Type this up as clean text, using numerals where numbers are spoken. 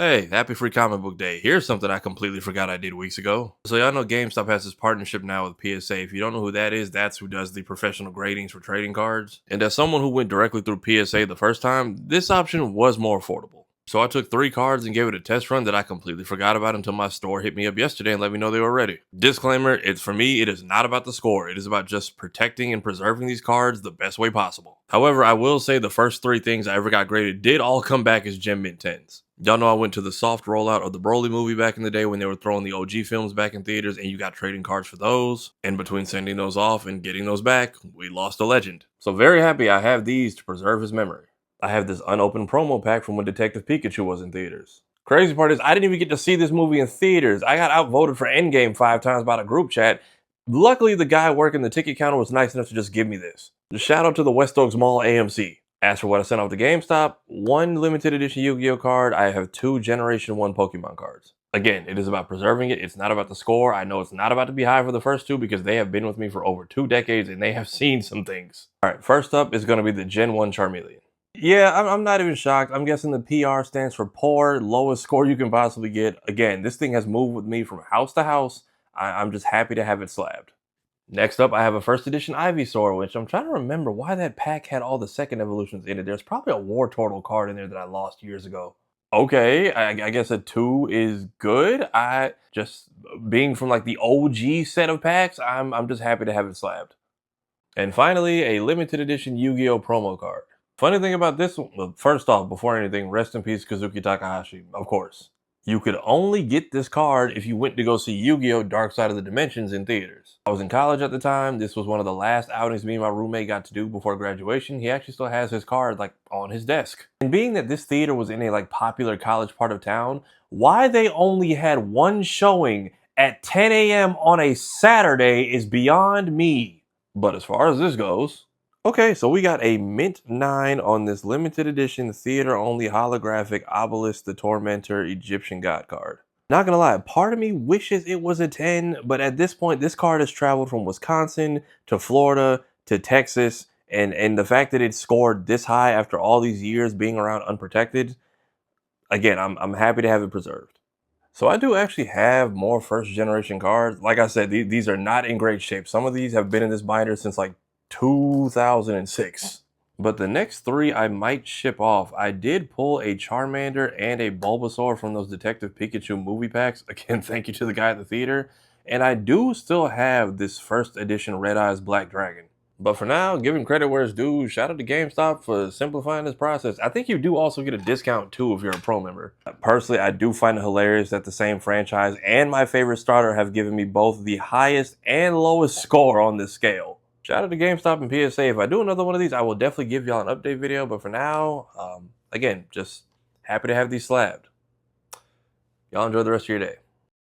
Hey, happy free comic book day. Here's something I completely forgot I did weeks ago. So y'all know GameStop has this partnership now with PSA. If you don't know who that is, that's who does the professional gradings for trading cards. And as someone who went directly through PSA the first time, this option was more affordable. So I took 3 cards and gave it a test run that I completely forgot about until my store hit me up yesterday and let me know they were ready. Disclaimer, it's for me, it is not about the score. It is about just protecting and preserving these cards the best way possible. However, I will say the first 3 things I ever got graded did all come back as Gem Mint 10s. Y'all know I went to the soft rollout of the Broly movie back in the day when they were throwing the OG films back in theaters and you got trading cards for those. And between sending those off and getting those back, we lost a legend. So very happy I have these to preserve his memory. I have this unopened promo pack from when Detective Pikachu was in theaters. Crazy part is I didn't even get to see this movie in theaters. I got outvoted for Endgame 5 times by the group chat. Luckily, the guy working the ticket counter was nice enough to just give me this. Shout out to the West Oaks Mall AMC. As for what I sent off to GameStop, 1 limited edition Yu-Gi-Oh card, I have 2 Generation 1 Pokemon cards. Again, it is about preserving it, it's not about the score. I know it's not about to be high for the first 2 because they have been with me for over 2 decades and they have seen some things. Alright, first up is going to be the Gen 1 Charmeleon. Yeah, I'm not even shocked. I'm guessing the PR stands for poor, lowest score you can possibly get. Again, this thing has moved with me from house to house. I'm just happy to have it slabbed. Next up, I have a first edition Ivysaur, which I'm trying to remember why that pack had all the second evolutions in it. There's probably a War Turtle card in there that I lost years ago. Okay, I guess a 2 is good. I just being from like the OG set of packs, I'm just happy to have it slabbed. And finally, a limited edition Yu-Gi-Oh promo card. Funny thing about this one, well, first off, before anything, rest in peace Kazuki Takahashi, of course. You could only get this card if you went to go see Yu-Gi-Oh! Dark Side of the Dimensions in theaters. I was in college at the time. This was one of the last outings me and my roommate got to do before graduation. He actually still has his card like on his desk. And being that this theater was in a like popular college part of town, why they only had 1 showing at 10 a.m. on a Saturday is beyond me. But as far as this goes, okay, so we got a Mint 9 on this limited edition theater-only holographic Obelisk the Tormentor Egyptian God card. Not gonna lie, part of me wishes it was a 10, but at this point, this card has traveled from Wisconsin to Florida to Texas, and the fact that it scored this high after all these years being around unprotected, again, I'm happy to have it preserved. So I do actually have more first generation cards. Like I said, these are not in great shape. Some of these have been in this binder since like 2006. But the next 3 I might ship off. I did pull a Charmander and a Bulbasaur from those Detective Pikachu movie packs. Again, thank you to the guy at the theater. And I do still have this first edition Red Eyes Black Dragon. But for now, giving credit where it's due, shout out to GameStop for simplifying this process. I think you do also get a discount too if you're a pro member. Personally, I do find it hilarious that the same franchise and my favorite starter have given me both the highest and lowest score on this scale. Shout out to GameStop and PSA. If I do another one of these, I will definitely give y'all an update video. But for now, again, just happy to have these slabbed. Y'all enjoy the rest of your day.